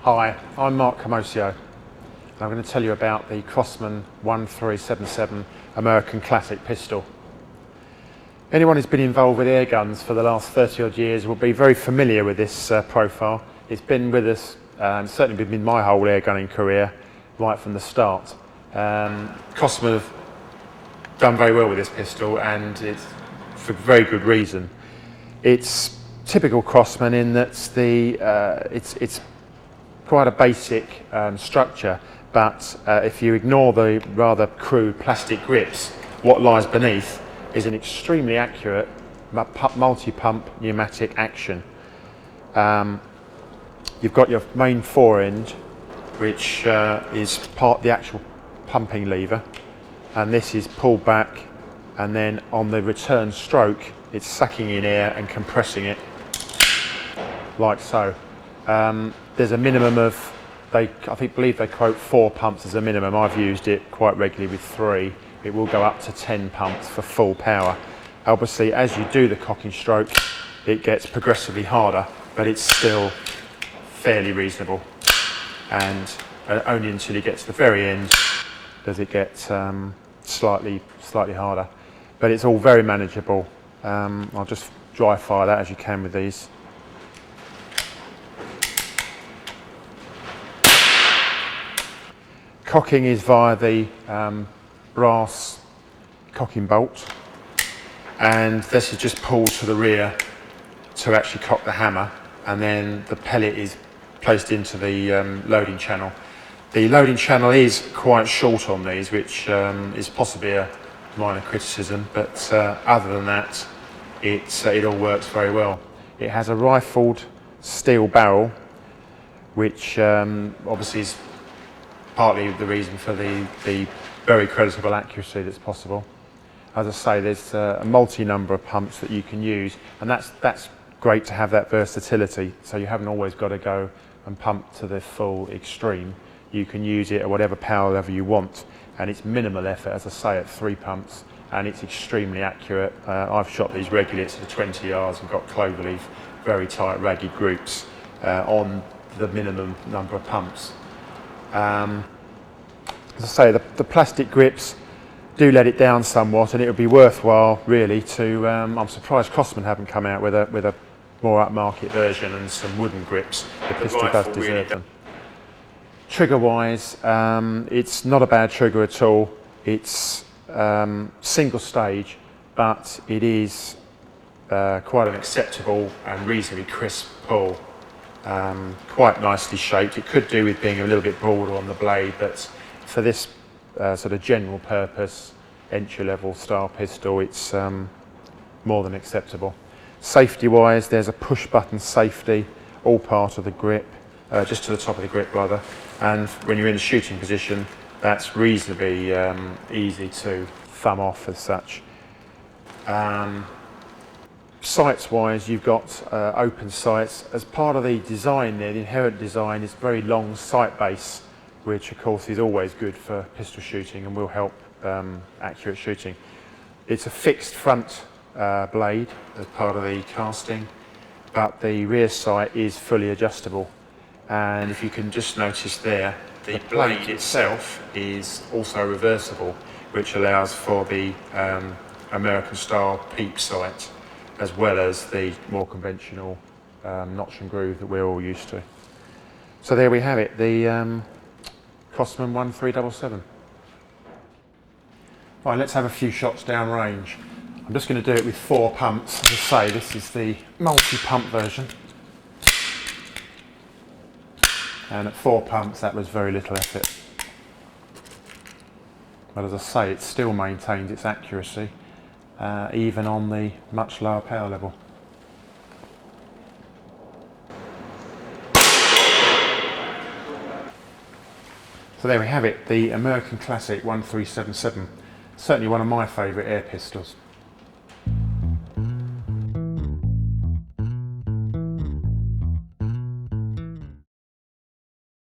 Hi, I'm Mark Camoccio, and I'm going to tell you about the Crosman 1377 American Classic pistol. Anyone who's been involved with air guns for the last 30 odd years will be very familiar with this profile. It's been with us, certainly been my whole air gunning career, right from the start. Crosman have done very well with this pistol, and it's for very good reason. It's typical Crosman in that it's quite a basic structure, but if you ignore the rather crude plastic grips, what lies beneath is an extremely accurate multi-pump pneumatic action. You've got your main forend, which is the actual pumping lever, and this is pulled back, and then on the return stroke it's sucking in air and compressing it like so. There's a minimum of, I believe they quote 4 pumps as a minimum. I've used it quite regularly with 3. It will go up to 10 pumps for full power. Obviously, as you do the cocking stroke, it gets progressively harder, but it's still fairly reasonable. And only until you get to the very end does it get slightly harder. But it's all very manageable. I'll just dry fire that as you can with these. Cocking is via the brass cocking bolt, and this is just pulled to the rear to actually cock the hammer, and then the pellet is placed into the loading channel. The loading channel is quite short on these, which is possibly a minor criticism, but other than that, it all works very well. It has a rifled steel barrel, which obviously is partly the reason for the very creditable accuracy that's possible. As I say, there's a multi-number of pumps that you can use, and that's great to have that versatility, so you haven't always got to go and pump to the full extreme. You can use it at whatever power level you want, and it's minimal effort, as I say, at 3 pumps, and it's extremely accurate. I've shot these regularly at sort of 20 yards and got cloverleaf, very tight, ragged groups on the minimum number of pumps. As I say, the plastic grips do let it down somewhat, and it would be worthwhile really to, I'm surprised Crosman haven't come out with a more upmarket version and some wooden grips. The pistol does deserve them. Trigger wise, it's not a bad trigger at all. It's single stage, but it is quite an acceptable and reasonably crisp pull. Quite nicely shaped. It could do with being a little bit broader on the blade, but for this sort of general purpose entry-level style pistol, it's more than acceptable. Safety wise, there's a push button safety, all part of the grip, just to the top of the grip rather, and when you're in the shooting position, that's reasonably easy to thumb off as such. Sights wise, you've got open sights. As part of the design there, the inherent design is very long sight base, which of course is always good for pistol shooting and will help accurate shooting. It's a fixed front blade as part of the casting, but the rear sight is fully adjustable. And if you can just notice there, the blade itself is also reversible, which allows for the American style peep sight, as well as the more conventional notch and groove that we're all used to. So there we have it, the Crosman 1377. Right, let's have a few shots down range. I'm just going to do it with 4 pumps. As I say, this is the multi-pump version. And at 4 pumps, that was very little effort. But as I say, it still maintains its accuracy, even on the much lower power level. So there we have it, the American Classic 1377. Certainly one of my favourite air pistols.